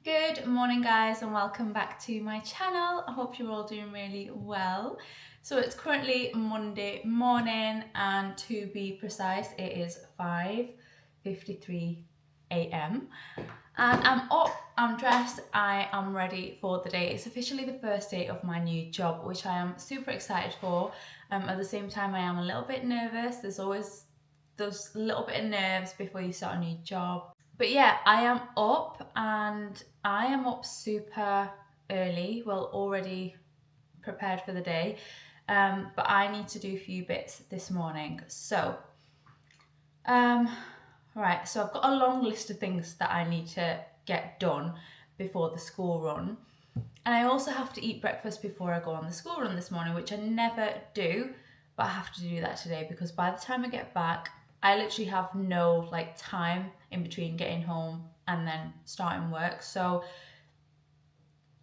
Good morning guys and welcome back to my channel. I hope you're all doing really well. So it's currently Monday morning and to be precise it is 5:53 a.m. and I'm up, I'm dressed, I am ready for the day. It's officially the first day of my new job, which I am super excited for. At the same time I am a little bit nervous. There's always those little bit of nerves before you start a new job. But yeah, I am up and I am up super early, well, already prepared for the day. But I need to do a few bits this morning. Um, right, so I've got a long list of things that I need to get done before the school run. And I also have to eat breakfast before I go on the school run this morning, which I never do, but I have to do that today because by the time I get back, I literally have no time in between getting home and then starting work. So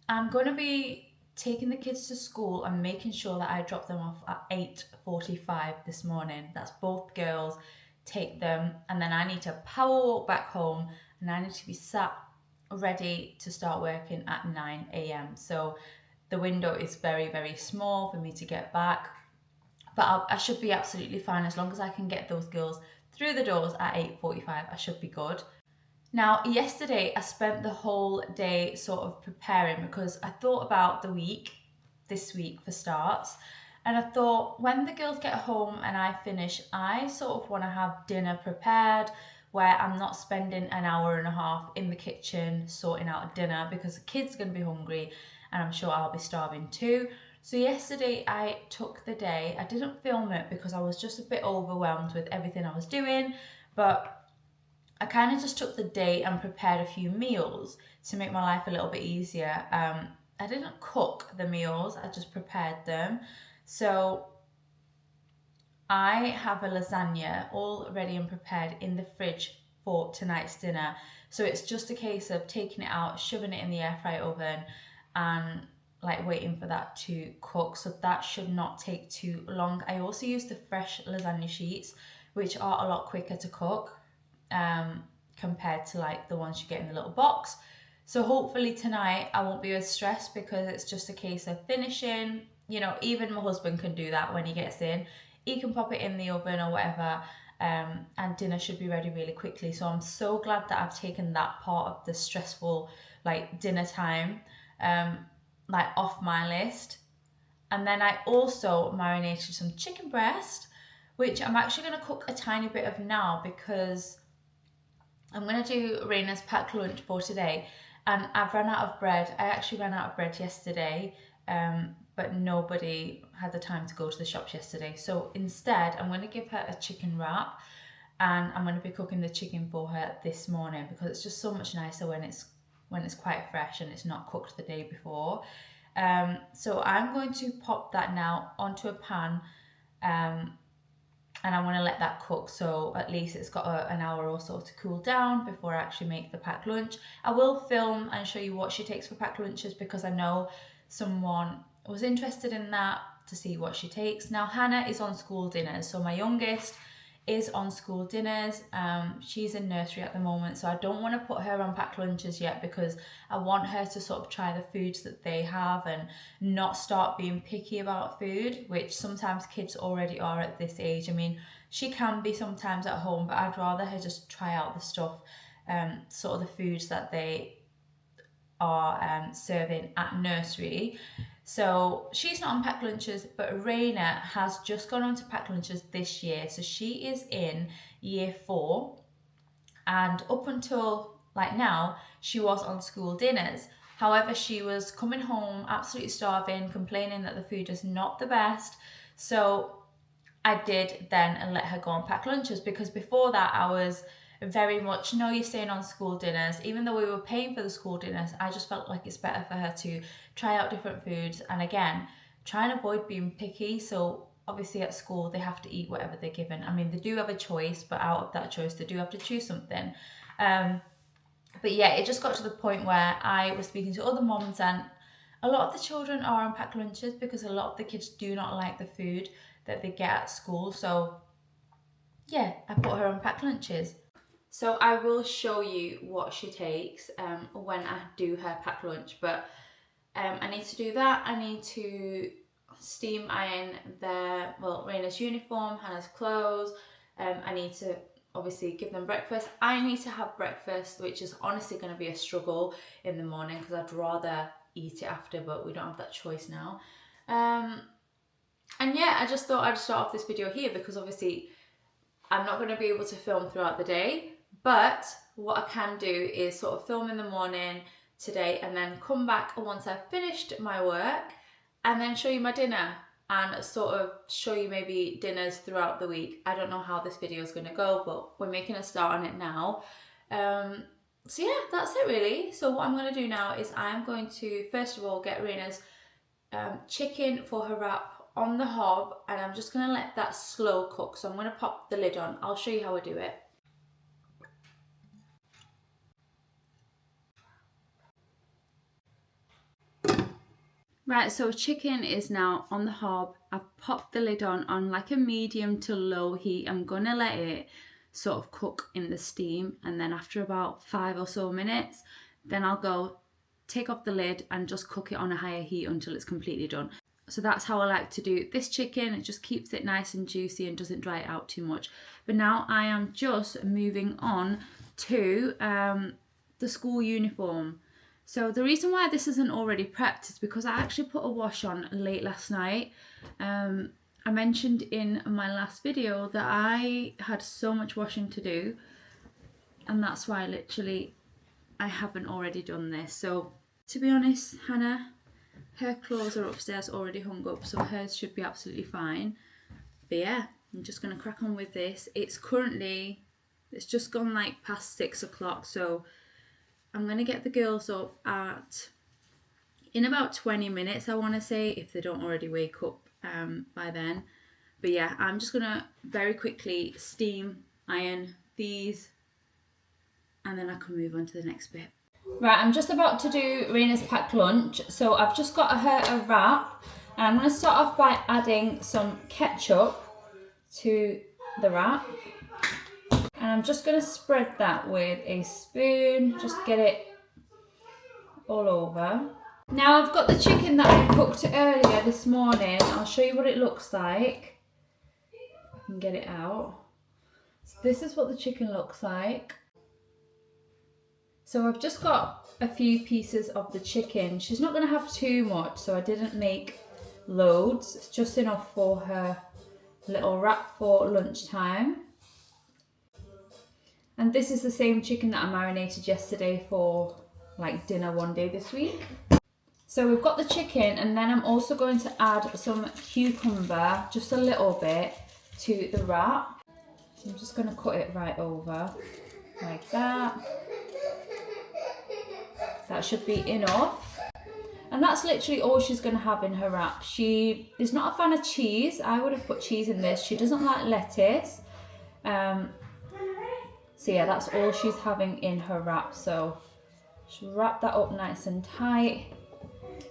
I'm going to be taking the kids to school and making sure that I drop them off at 8:45 this morning. That's both girls, take them, and then I need to power walk back home and I need to be sat ready to start working at 9 a.m. So the window is very, very small for me to get back, but I should be absolutely fine as long as I can get those girls through the doors at 8:45. I should be good. Now, yesterday I spent the whole day sort of preparing because I thought about this week for starts, and I thought when the girls get home and I finish, I sort of want to have dinner prepared where I'm not spending an hour and a half in the kitchen sorting out dinner because the kids are going to be hungry and I'm sure I'll be starving too. So yesterday I took the day, I didn't film it because I was just a bit overwhelmed with everything I was doing, but I kind of just took the day and prepared a few meals to make my life a little bit easier. I didn't cook the meals, I just prepared them. So I have a lasagna all ready and prepared in the fridge for tonight's dinner. So it's just a case of taking it out, shoving it in the air fry oven, and waiting for that to cook. So that should not take too long. I also use the fresh lasagna sheets, which are a lot quicker to cook compared to the ones you get in the little box. So hopefully tonight I won't be as stressed because it's just a case of finishing. You know, even my husband can do that when he gets in. He can pop it in the oven or whatever, and dinner should be ready really quickly. So I'm so glad that I've taken that part of the stressful dinner time off my list. And then I also marinated some chicken breast, which I'm actually going to cook a tiny bit of now because I'm going to do Raina's packed lunch for today. And I've run out of bread. I actually ran out of bread yesterday, but nobody had the time to go to the shops yesterday. So instead, I'm going to give her a chicken wrap and I'm going to be cooking the chicken for her this morning because it's just so much nicer when it's quite fresh and it's not cooked the day before. So I'm going to pop that now onto a pan, and I want to let that cook, so at least it's got an hour or so to cool down before I actually make the packed lunch. I will film and show you what she takes for packed lunches because I know someone was interested in that, to see what she takes. Now Hannah is on school dinners, so my youngest is on school dinners. She's in nursery at the moment, so I don't want to put her on packed lunches yet because I want her to sort of try the foods that they have and not start being picky about food, which sometimes kids already are at this age. I mean, she can be sometimes at home, but I'd rather her just try out the stuff, sort of the foods that they are serving at nursery. So she's not on packed lunches, but Raina has just gone on to packed lunches this year. So she is in year 4, and up until now, she was on school dinners. However, she was coming home absolutely starving, complaining that the food is not the best. So I did then let her go on packed lunches because before that I was very much, no, you're staying on school dinners. Even though we were paying for the school dinners, I just felt like it's better for her to try out different foods and again try and avoid being picky. So obviously at school they have to eat whatever they're given. I mean, they do have a choice, but out of that choice they do have to choose something. But yeah, it just got to the point where I was speaking to other moms and a lot of the children are on packed lunches because a lot of the kids do not like the food that they get at school. So yeah, I put her on packed lunches. So I will show you what she takes when I do her packed lunch, but I need to do that. I need to steam iron Raina's uniform, Hannah's clothes. I need to obviously give them breakfast. I need to have breakfast, which is honestly going to be a struggle in the morning because I'd rather eat it after, but we don't have that choice now. And yeah, I just thought I'd start off this video here because obviously I'm not going to be able to film throughout the day, but what I can do is sort of film in the morning today and then come back once I've finished my work and then show you my dinner and sort of show you maybe dinners throughout the week. I don't know how this video is going to go, but we're making a start on it now. So yeah, that's it really. So what I'm going to do now is I'm going to first of all get Reina's chicken for her wrap on the hob, and I'm just going to let that slow cook. So I'm going to pop the lid on. I'll show you how I do it. Right, so chicken is now on the hob. I've popped the lid on like a medium to low heat. I'm going to let it sort of cook in the steam, and then after about 5 or so minutes, then I'll go take off the lid and just cook it on a higher heat until it's completely done. So that's how I like to do this chicken. It just keeps it nice and juicy and doesn't dry it out too much. But now I am just moving on to the school uniform. So the reason why this isn't already prepped is because I actually put a wash on late last night. I mentioned in my last video that I had so much washing to do, and that's why I haven't already done this. So to be honest, Hannah, her clothes are upstairs already hung up, so hers should be absolutely fine. But yeah, I'm just going to crack on with this. It's just gone like past 6 o'clock, so I'm going to get the girls up in about 20 minutes, I want to say, if they don't already wake up by then. But yeah, I'm just going to very quickly steam iron these, and then I can move on to the next bit. Right, I'm just about to do Reina's packed lunch. So I've just got her a wrap, and I'm going to start off by adding some ketchup to the wrap. And I'm just going to spread that with a spoon, just get it all over. Now I've got the chicken that I cooked earlier this morning. I'll show you what it looks like. If I can get it out. So this is what the chicken looks like. So I've just got a few pieces of the chicken. She's not going to have too much, so I didn't make loads. It's just enough for her little wrap for lunchtime. And this is the same chicken that I marinated yesterday for like dinner one day this week. So we've got the chicken, and then I'm also going to add some cucumber, just a little bit, to the wrap. I'm just going to cut it right over like that. That should be enough. And that's literally all she's going to have in her wrap. She is not a fan of cheese. I would have put cheese in this. She doesn't like lettuce. So yeah, that's all she's having in her wrap. So just wrap that up nice and tight.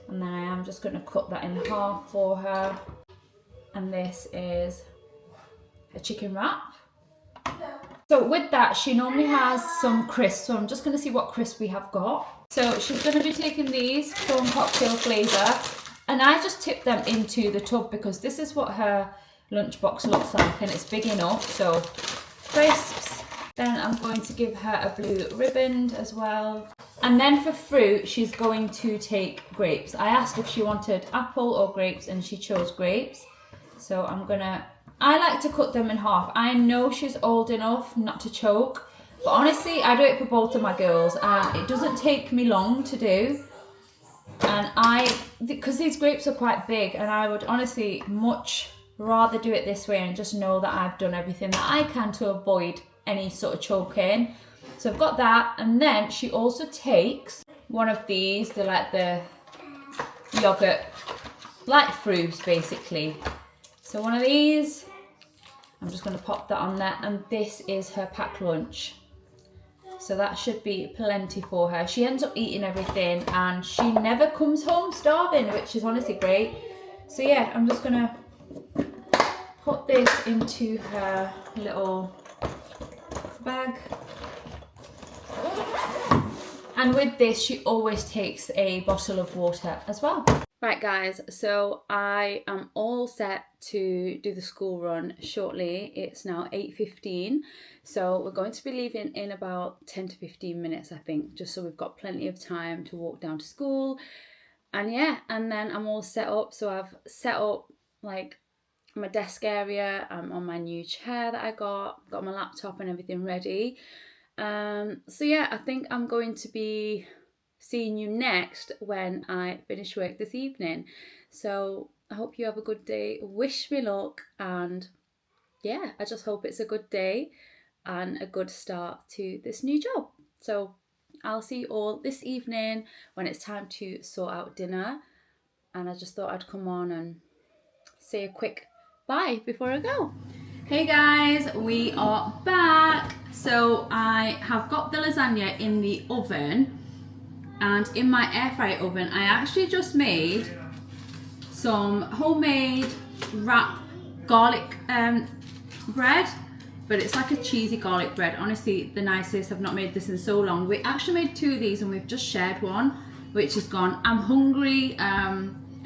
And then I am just going to cut that in half for her. And this is a chicken wrap. So with that, she normally has some crisps. So I'm just going to see what crisps we have got. So she's going to be taking these prawn cocktail flavour, and I just tip them into the tub because this is what her lunchbox looks like, and it's big enough. So crisps. Then I'm going to give her a blue riband as well. And then for fruit, she's going to take grapes. I asked if she wanted apple or grapes, and she chose grapes. So I like to cut them in half. I know she's old enough not to choke, but honestly, I do it for both of my girls, and it doesn't take me long to do. And because these grapes are quite big, and I would honestly much rather do it this way and just know that I've done everything that I can to avoid any sort of choking. So I've got that, and then she also takes one of these. They're like the yogurt, like fruits basically. So one of these, I'm just going to pop that on there, and this is her packed lunch. So that should be plenty for her. She ends up eating everything, and she never comes home starving, which is honestly great. So yeah, I'm just going to put this into her little bag. And with this, she always takes a bottle of water as well. Right guys, so I am all set to do the school run shortly. It's now 8:15, so we're going to be leaving in about 10 to 15 minutes, I think, just so we've got plenty of time to walk down to school. And yeah, and then I'm all set up. So I've set up like my desk area. I'm on my new chair that I got my laptop and everything ready. So yeah, I think I'm going to be seeing you next when I finish work this evening. So I hope you have a good day. Wish me luck, and yeah, I just hope it's a good day and a good start to this new job. So I'll see you all this evening when it's time to sort out dinner. And I just thought I'd come on and say a quick bye before I go. Hey guys, we are back. So I have got the lasagna in the oven, and in my air fry oven I actually just made some homemade wrap garlic bread, but it's like a cheesy garlic bread. Honestly, the nicest. I've not made this in so long. We actually made 2 of these and we've just shared one, which is gone. I'm hungry.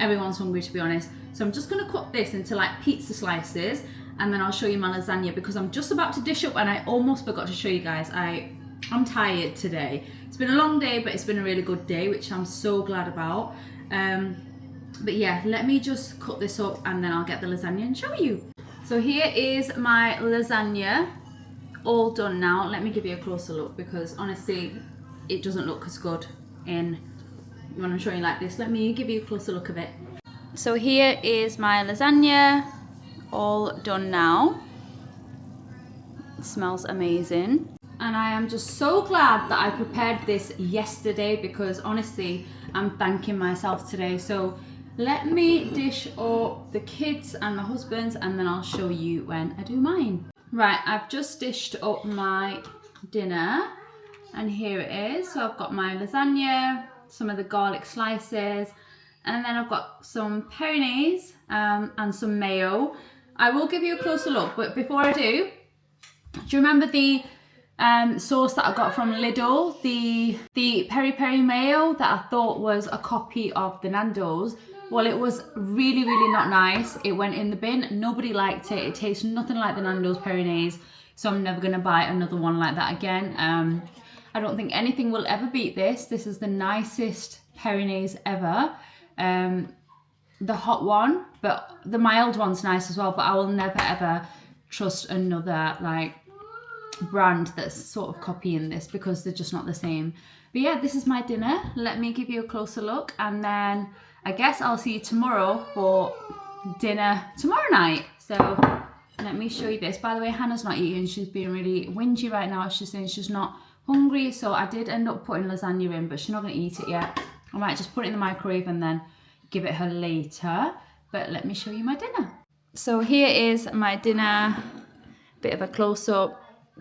Everyone's hungry, to be honest. So I'm just gonna cut this into like pizza slices, and then I'll show you my lasagna, because I'm just about to dish up and I almost forgot to show you guys. I'm tired today. It's been a long day, but it's been a really good day, which I'm so glad about. But yeah, let me just cut this up and then I'll get the lasagna and show you. So here is my lasagna, all done now. Let me give you a closer look, because honestly, it doesn't look as good when I'm showing you like this. Let me give you a closer look of it. So here is my lasagna, all done now. It smells amazing. And I am just so glad that I prepared this yesterday, because honestly, I'm thanking myself today. So let me dish up the kids and my husband's, and then I'll show you when I do mine. Right, I've just dished up my dinner, and here it is. So I've got my lasagna, some of the garlic slices, and then I've got some peronaise and some mayo. I will give you a closer look, but before I do you remember the sauce that I got from Lidl, the peri peri mayo that I thought was a copy of the Nando's? Well, it was really, really not nice. It went in the bin. Nobody liked it. It tastes nothing like the Nando's peronaise, so I'm never gonna buy another one like that again. I don't think anything will ever beat this. This is the nicest peronaise ever. The hot one, but the mild one's nice as well, but I will never ever trust another like brand that's sort of copying this, because they're just not the same. But yeah, this is my dinner. Let me give you a closer look, and then I guess I'll see you tomorrow for dinner tomorrow night. So let me show you this. By the way, Hannah's not eating. She's being really whingy right now. She's saying she's not hungry, so I did end up putting lasagna in, but she's not going to eat it yet. I might just put it in the microwave and then give it her later. But let me show you my dinner. So here is my dinner. Bit of a close-up.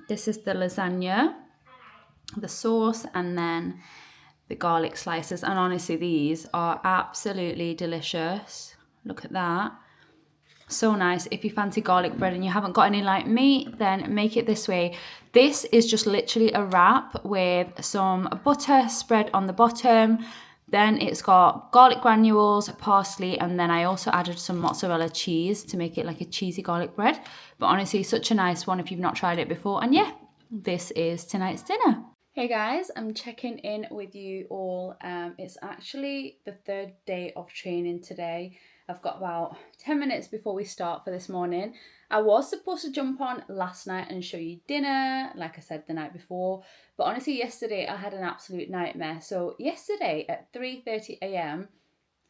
This is the lasagna, the sauce, and then the garlic slices. And honestly, these are absolutely delicious. Look at that. So nice. If you fancy garlic bread and you haven't got any like me, then make it this way. This is just literally a wrap with some butter spread on the bottom. Then it's got garlic granules, parsley, and then I also added some mozzarella cheese to make it like a cheesy garlic bread. But honestly, such a nice one if you've not tried it before. And yeah, this is tonight's dinner. Hey guys, I'm checking in with you all. It's actually the 3rd day of training today. I've got about 10 minutes before we start for this morning. I was supposed to jump on last night and show you dinner, like I said the night before. But honestly, yesterday I had an absolute nightmare. So yesterday at 3:30 a.m,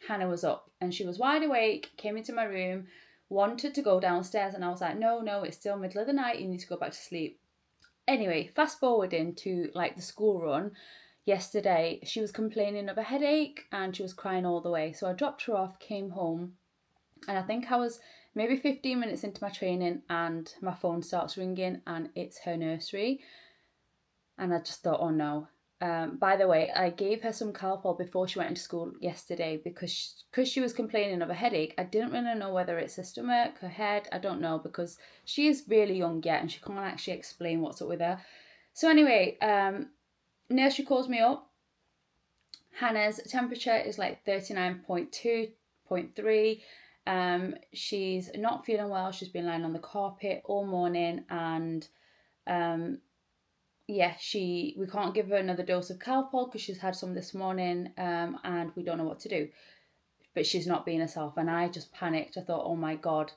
Hannah was up and she was wide awake, came into my room, wanted to go downstairs, and I was like, no, it's still middle of the night, you need to go back to sleep. Anyway, fast forwarding to like the school run, yesterday she was complaining of a headache and she was crying all the way. So I dropped her off, came home, and I think I was maybe 15 minutes into my training and my phone starts ringing and it's her nursery. And I just thought, oh no. By the way, I gave her some Calpol before she went into school yesterday because she was complaining of a headache. I didn't really know whether it's her stomach, her head, I don't know, because she is really young yet and she can't actually explain what's up with her. So anyway, nursery calls me up Hannah's temperature is like 39.2.3. She's not feeling well. She's been lying on the carpet all morning, and yeah, we can't give her another dose of Calpol because she's had some this morning, and we don't know what to do. But she's not being herself, and I just panicked. I thought, oh my God,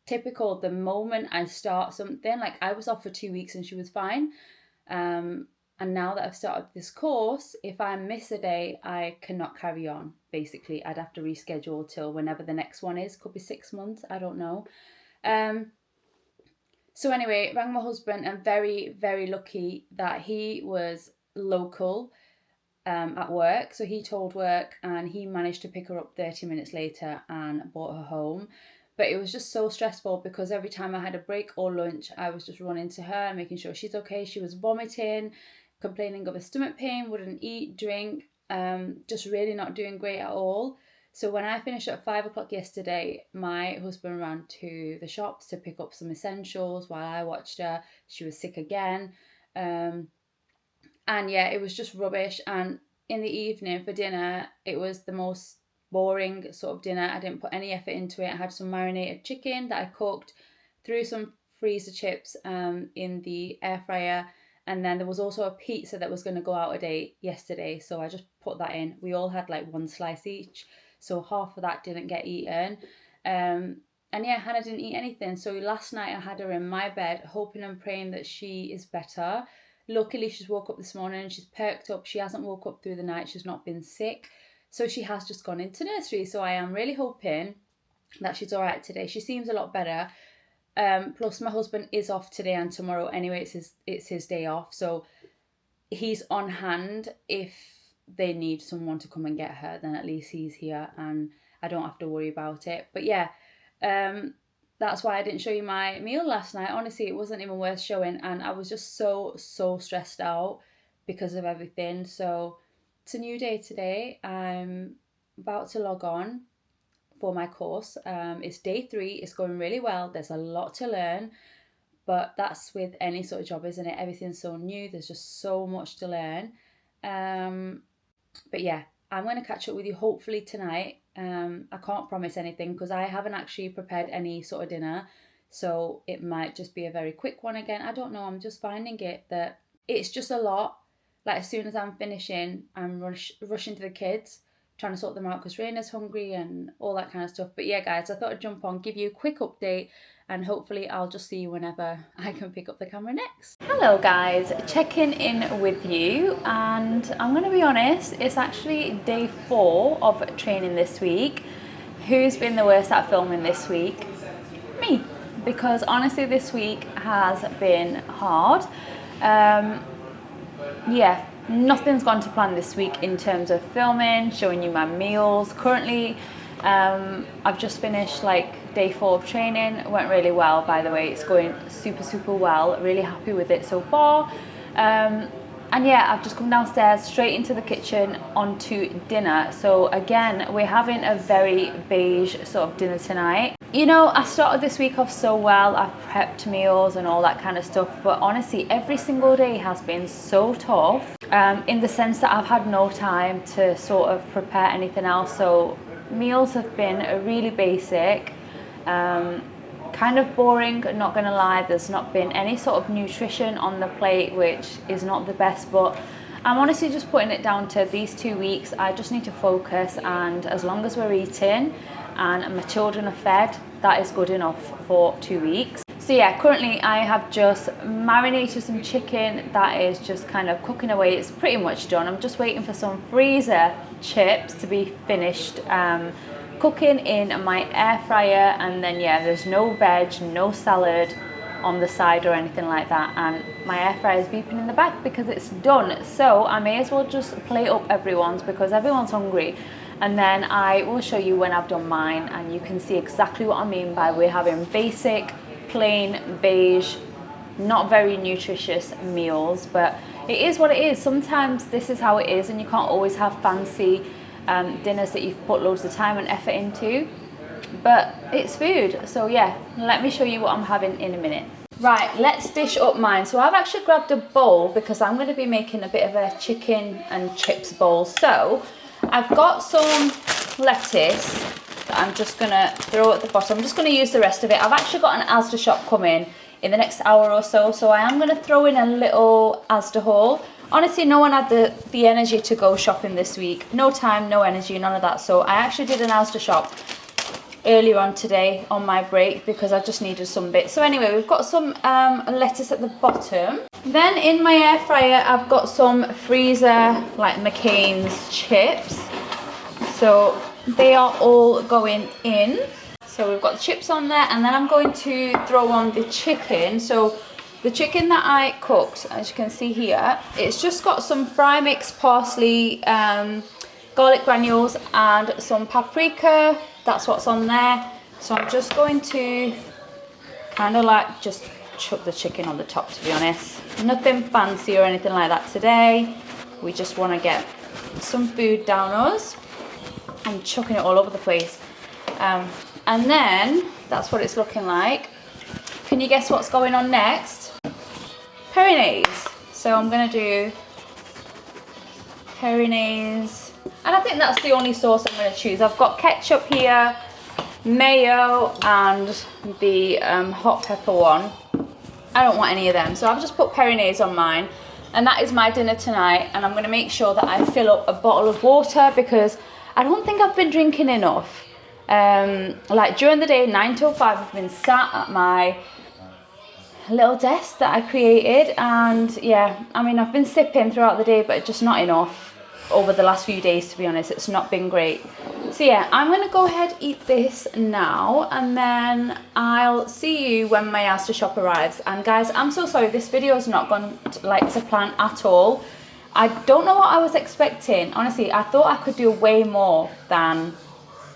typical. The moment I start something, like I was off for 2 weeks and she was fine. And now that I've started this course, if I miss a day, I cannot carry on. Basically, I'd have to reschedule till whenever the next one is. Could be 6 months, I don't know. So anyway, rang my husband. I'm very, very lucky that he was local at work. So he told work and he managed to pick her up 30 minutes later and brought her home. But it was just so stressful because every time I had a break or lunch, I was just running to her, making sure she's okay. She was vomiting, complaining of a stomach pain, wouldn't eat, drink, just really not doing great at all. So when I finished at 5 o'clock yesterday, my husband ran to the shops to pick up some essentials while I watched her. She was sick again. And yeah, it was just rubbish. And in the evening for dinner, it was the most boring sort of dinner. I didn't put any effort into it. I had some marinated chicken that I cooked, threw some freezer chips in the air fryer, and then there was also a pizza that was going to go out a date yesterday, so I just put that in. We all had like one slice each, so half of that didn't get eaten. And yeah, Hannah didn't eat anything. So last night I had her in my bed, hoping and praying that she is better. Luckily, she's woke up this morning and she's perked up. She hasn't woke up through the night. She's not been sick. So she has just gone into nursery. So I am really hoping that she's all right today. She seems a lot better. Plus, my husband is off today and tomorrow anyway. It's his day off. So he's on hand if they need someone to come and get her. Then at least he's here and I don't have to worry about it. But yeah, that's why I didn't show you my meal last night. Honestly, it wasn't even worth showing. And I was just so stressed out because of everything. So it's a new day today. I'm about to log on for my course. It's day 3. It's going really well. There's a lot to learn. But that's with any sort of job, isn't it? Everything's so new. There's just so much to learn. But yeah, I'm going to catch up with you hopefully tonight. I can't promise anything because I haven't actually prepared any sort of dinner. So it might just be a very quick one again. I don't know. I'm just finding it that it's just a lot. Like as soon as I'm finishing, I'm rushing to the kids, trying to sort them out because Raina's hungry and all that kind of stuff. But yeah, guys, I thought I'd jump on, give you a quick update, and hopefully I'll just see you whenever I can pick up the camera next. Hello guys, checking in with you, and I'm going to be honest, it's actually day 4 of training this week. Who's been the worst at filming this week? Me, because honestly this week has been hard. Yeah, nothing's gone to plan this week in terms of filming, showing you my meals. Currently, I've just finished like day 4 of training. It went really well, by the way. It's going super well. Really happy with it so far. And yeah, I've just come downstairs straight into the kitchen onto dinner. So again, we're having a very beige sort of dinner tonight. You know, I started this week off so well. I've prepped meals and all that kind of stuff. But honestly, every single day has been so tough in the sense that I've had no time to sort of prepare anything else. So meals have been really basic. Kind of boring, not gonna lie. There's not been any sort of nutrition on the plate, which is not the best, but I'm honestly just putting it down to these 2 weeks. I just need to focus, and as long as we're eating and my children are fed, that is good enough for 2 weeks. So yeah, currently I have just marinated some chicken that is just kind of cooking away. It's pretty much done. I'm just waiting for some freezer chips to be finished cooking in my air fryer, and then yeah, there's no veg, no salad on the side or anything like that, and my air fryer is beeping in the back because it's done. So I may as well just plate up everyone's because everyone's hungry, and then I will show you when I've done mine and you can see exactly what I mean by we're having basic, plain, beige, not very nutritious meals. But it is what it is. Sometimes this is how it is, and you can't always have fancy dinners that you've put loads of time and effort into, but it's food. So yeah, let me show you what I'm having in a minute. Right, let's dish up mine. So I've actually grabbed a bowl because I'm going to be making a bit of a chicken and chips bowl. So I've got some lettuce that I'm just going to throw at the bottom. I'm just going to use the rest of it. I've actually got an ASDA shop coming in the next hour or so. So I am going to throw in a little ASDA haul. Honestly, no one had the energy to go shopping this week. No time, no energy, none of that. So I actually did an ASDA shop earlier on today on my break because I just needed some bits. So anyway, we've got some lettuce at the bottom. Then in my air fryer, I've got some freezer, like McCain's chips. So they are all going in. So we've got the chips on there, and then I'm going to throw on the chicken. So the chicken that I cooked, as you can see here, it's just got some fry mix, parsley, garlic granules and some paprika. That's what's on there. So I'm just going to kind of like just chuck the chicken on the top, to be honest. Nothing fancy or anything like that today. We just want to get some food down us. I'm chucking it all over the place. And then that's what it's looking like. Can you guess what's going on next? Peronaise. So I'm going to do peronaise. And I think that's the only sauce I'm going to choose. I've got ketchup here, mayo, and the hot pepper one. I don't want any of them, so I've just put peronaise on mine. And that is my dinner tonight. And I'm going to make sure that I fill up a bottle of water because I don't think I've been drinking enough. Like during the day, 9 till 5, I've been sat at my little desk that I created. And yeah, I mean, I've been sipping throughout the day, but just not enough. Over the last few days, to be honest, it's not been great. So yeah, I'm gonna go ahead eat this now, and then I'll see you when my ASDA shop arrives. And guys, I'm so sorry, this video has not gone to plan at all. I don't know what I was expecting. Honestly, I thought I could do way more than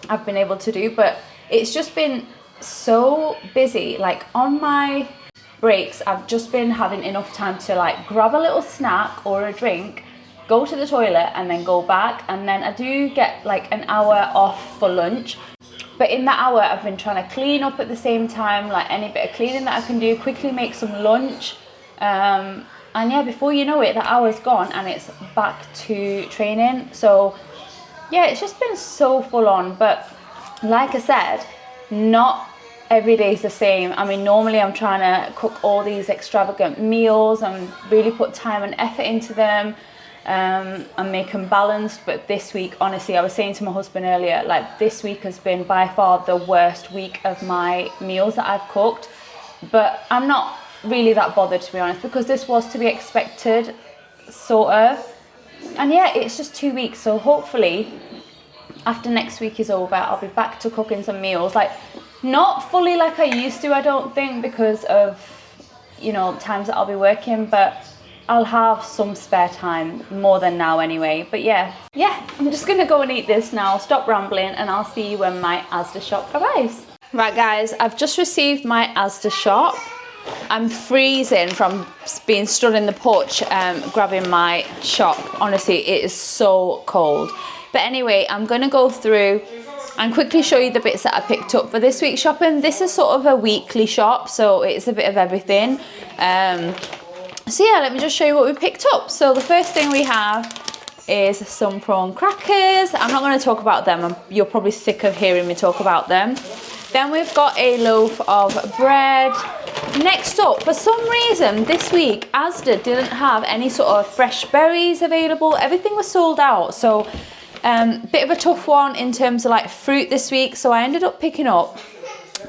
I've been able to do, but it's just been so busy. Like on my breaks, I've just been having enough time to like grab a little snack or a drink, go to the toilet and then go back, and then I do get like an hour off for lunch. But in that hour, I've been trying to clean up at the same time, like any bit of cleaning that I can do, quickly make some lunch. And yeah, before you know it, the hour's gone and it's back to training. So yeah, it's just been so full on. But like I said, not every day is the same. I mean, normally I'm trying to cook all these extravagant meals and really put time and effort into them. And make them balanced, but this week, honestly, I was saying to my husband earlier, like this week has been by far the worst week of my meals that I've cooked. But I'm not really that bothered, to be honest, because this was to be expected, sort of. And yeah, it's just 2 weeks, so hopefully after next week is over, I'll be back to cooking some meals, like not fully like I used to, I don't think, because of, you know, times that I'll be working, but I'll have some spare time, more than now anyway. But yeah, I'm just gonna go and eat this now, stop rambling, and I'll see you when my ASDA shop arrives. Right guys, I've just received my ASDA shop. I'm freezing from being stood in the porch grabbing my shop. Honestly, it is so cold. But anyway, I'm gonna go through and quickly show you the bits that I picked up for this week's shopping. This is sort of a weekly shop, so it's a bit of everything. So yeah, let me just show you what we picked up. So the first thing we have is some prawn crackers. I'm not going to talk about them. You're probably sick of hearing me talk about them. Then we've got a loaf of bread. Next up, for some reason this week, ASDA didn't have any sort of fresh berries available. Everything was sold out. So bit of a tough one in terms of like fruit this week. So I ended up picking up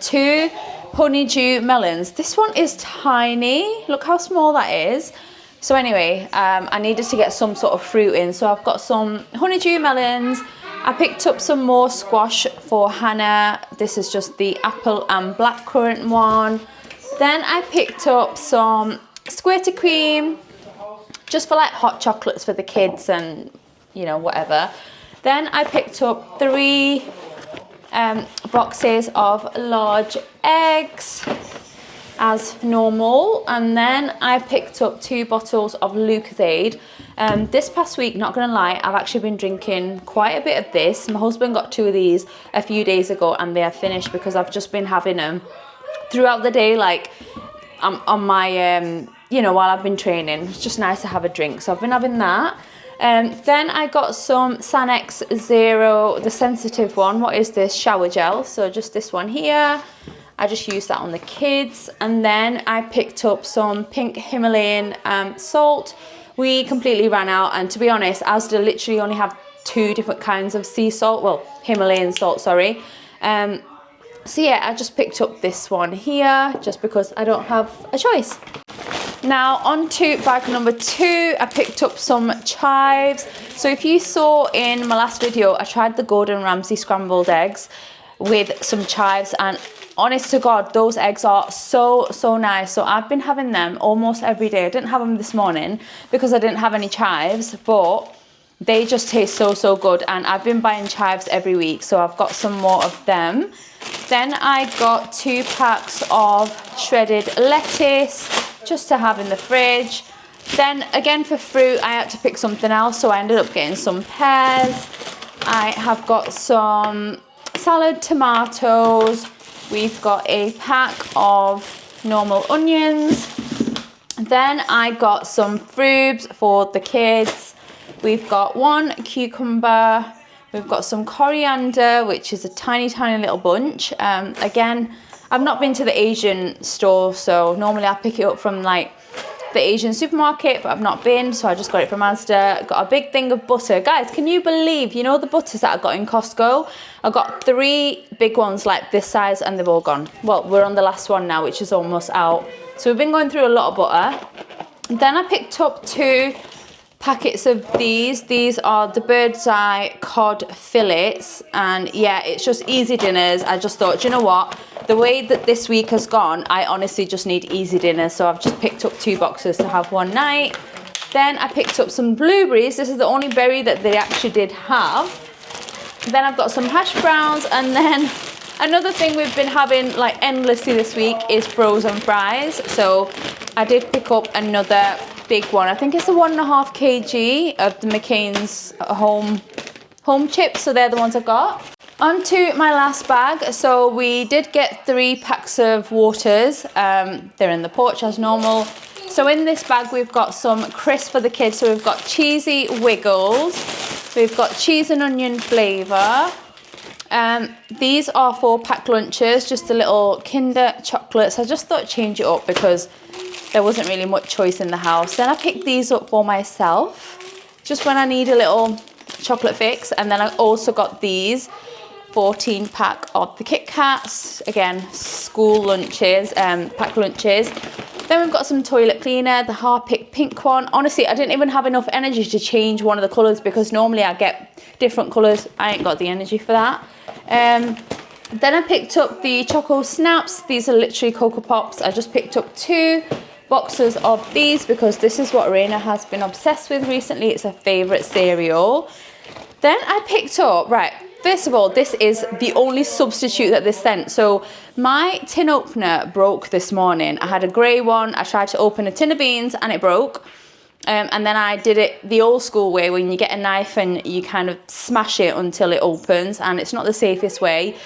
2 honeydew melons. This one is tiny. Look how small that is. So anyway, I needed to get some sort of fruit in. So I've got some honeydew melons. I picked up some more squash for Hannah. This is just the apple and blackcurrant one. Then I picked up some squirty cream, just for like hot chocolates for the kids and, you know, whatever. Then I picked up 3 boxes of large eggs as normal, and then I picked up 2 bottles of Lucozade. This past week, not gonna lie, I've actually been drinking quite a bit of this. My husband got 2 of these a few days ago and they are finished because I've just been having them throughout the day, like on my, while I've been training. It's just nice to have a drink. So I've been having that. Then I got some Sanex Zero, the sensitive one. What is this? Shower gel. So just this one here. I just used that on the kids. And then I picked up some pink Himalayan salt. We completely ran out. And to be honest, ASDA literally only have 2 different kinds of sea salt. Well, Himalayan salt, sorry. So yeah, I just picked up this one here just because I don't have a choice. Now on to bag number 2, I picked up some chives. So if you saw in my last video, I tried the Gordon Ramsay scrambled eggs with some chives, and honest to God, those eggs are so nice. So I've been having them almost every day. I didn't have them this morning because I didn't have any chives, but they just taste so good, and I've been buying chives every week, so I've got some more of them. Then I got 2 packs of shredded lettuce just to have in the fridge. Then again for fruit, I had to pick something else, so I ended up getting some pears. I have got some salad tomatoes. We've got a pack of normal onions. Then I got some frubes for the kids. We've got 1 cucumber. We've got some coriander, which is a tiny little bunch. Again, I've not been to the Asian store, so normally I pick it up from like the Asian supermarket, but I've not been, so I just got it from ASDA. Got a big thing of butter. Guys, can you believe, the butters that I got in Costco? I got 3 big ones like this size and they've all gone. Well, we're on the last one now, which is almost out. So we've been going through a lot of butter. Then I picked up 2 packets of these. These are the Bird's Eye cod fillets, and yeah, it's just easy dinners. I just thought, you know what, the way that this week has gone, I honestly just need easy dinners, so I've just picked up 2 boxes to have one night. Then I picked up some blueberries. This is the only berry that they actually did have. Then I've got some hash browns, and then another thing we've been having like endlessly this week is frozen fries. So I did pick up another big one. I think it's a 1.5 kg of the McCain's home chips, so they're the ones I got. On to my last bag. So we did get 3 packs of waters. They're in the porch as normal. So in this bag we've got some crisps for the kids. So we've got cheesy wiggles, we've got cheese and onion flavour. These are 4-pack lunches, just a little Kinder chocolates. I just thought change it up because there wasn't really much choice in the house. Then I picked these up for myself, just when I need a little chocolate fix. And then I also got these 14-pack of the Kit Kats, again, school lunches, pack lunches. Then we've got some toilet cleaner, the Harpic pink one. Honestly, I didn't even have enough energy to change one of the colours because normally I get different colours. I ain't got the energy for that. Then I picked up the Choco Snaps. These are literally Cocoa Pops. I just picked up 2 boxes of these because this is what Raina has been obsessed with recently. It's her favourite cereal. Then I picked up, right, first of all, this is the only substitute that they sent. So my tin opener broke this morning. I had a grey one. I tried to open a tin of beans and it broke. And then I did it the old school way, when you get a knife and you kind of smash it until it opens, and it's not the safest way.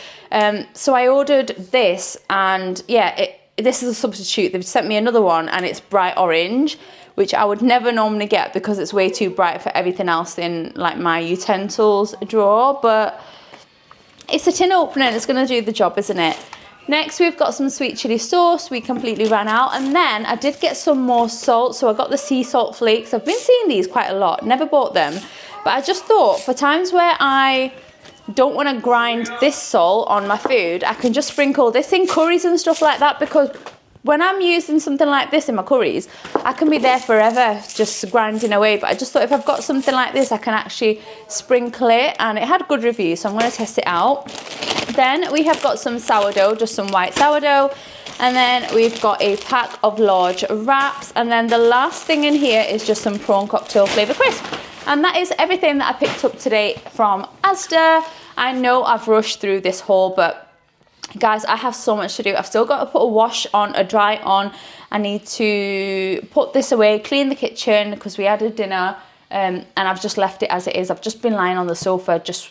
So I ordered this, and yeah, this is a substitute. They've sent me another one and it's bright orange, which I would never normally get because it's way too bright for everything else in like my utensils drawer, but it's a tin opener and it's going to do the job, isn't it? Next, we've got some sweet chili sauce. We completely ran out. And then I did get some more salt. So I got the sea salt flakes. I've been seeing these quite a lot. Never bought them. But I just thought for times where I don't want to grind this salt on my food, I can just sprinkle this in curries and stuff like that, because when I'm using something like this in my curries, I can be there forever just grinding away. But I just thought if I've got something like this, I can actually sprinkle it, and it had good reviews, so I'm going to test it out. Then we have got some sourdough, just some white sourdough. And then we've got a pack of large wraps. And then the last thing in here is just some prawn cocktail flavour crisp. And that is everything that I picked up today from ASDA. I know I've rushed through this haul, but guys, I have so much to do. I've still got to put a wash on, a dry on. I need to put this away, clean the kitchen because we had a dinner, and I've just left it as it is. I've just been lying on the sofa, just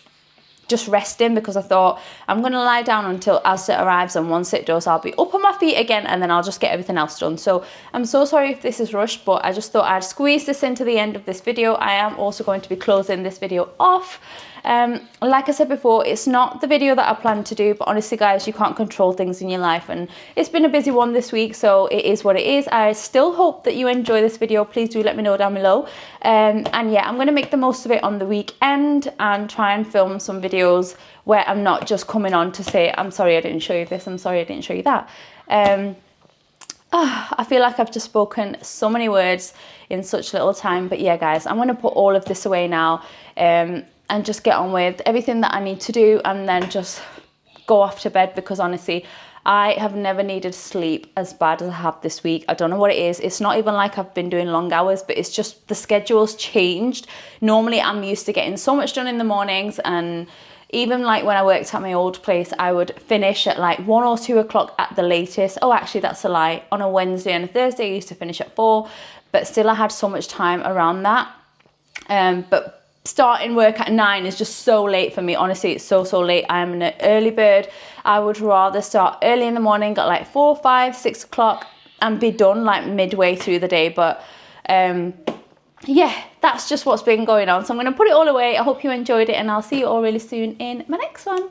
just resting, because I thought I'm going to lie down until ASDA arrives, and once it does I'll be up on my feet again, and then I'll just get everything else done. So I'm so sorry if this is rushed, but I just thought I'd squeeze this into the end of this video. I am also going to be closing this video off. Like I said before, it's not the video that I planned to do, but honestly guys, you can't control things in your life, and it's been a busy one this week, so it is what it is. I still hope that you enjoy this video. Please do let me know down below. And yeah, I'm going to make the most of it on the weekend and try and film some videos where I'm not just coming on to say, I'm sorry I didn't show you this, I'm sorry I didn't show you that. I feel like I've just spoken so many words in such little time, but yeah guys, I'm going to put all of this away now, and just get on with everything that I need to do, and then just go off to bed, because honestly, I have never needed sleep as bad as I have this week. I don't know what it is. It's not even like I've been doing long hours, but it's just the schedule's changed. Normally I'm used to getting so much done in the mornings, and even like when I worked at my old place, I would finish at like 1 or 2 o'clock at the latest. Oh, actually that's a lie. On a Wednesday and a Thursday I used to finish at 4, but still I had so much time around that. But starting work at 9 is just so late for me. Honestly, it's so late. I'm an early bird. I would rather start early in the morning at like 4, 5, 6 o'clock and be done like midway through the day. But yeah, that's just what's been going on. So I'm going to put it all away. I hope you enjoyed it, and I'll see you all really soon in my next one.